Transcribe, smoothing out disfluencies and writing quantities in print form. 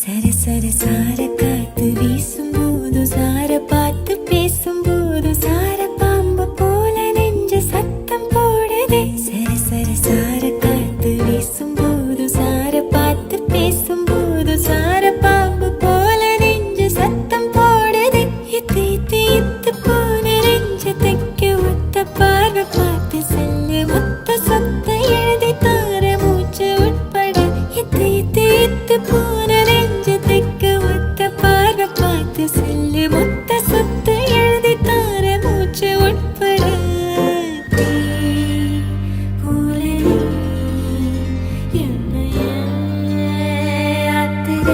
சர சர சார காத்து வீசும்போது சார பார்த்து பேசும்போது சார பாம்பு போல நெஞ்ச சத்தம் போடுதே. சர சர சார காத்து வீசும்போது சார பார்த்து பேசும்போது சார பாம்பு போல நெஞ்ச சத்தம் போடுதே. இத்து இத்து இத்து போன நெஞ்ச தைக்க ஒத்த பார்வை பார்த்து செல்லு மொத்த சொத்த எழுதி தார மூச்சு உட்பட. இத்து இத்து இத்து போன செல்லு மொத்த சொத்து எழுதி தார மூச்சு உட்பட. போல என்னைய ஆத்துற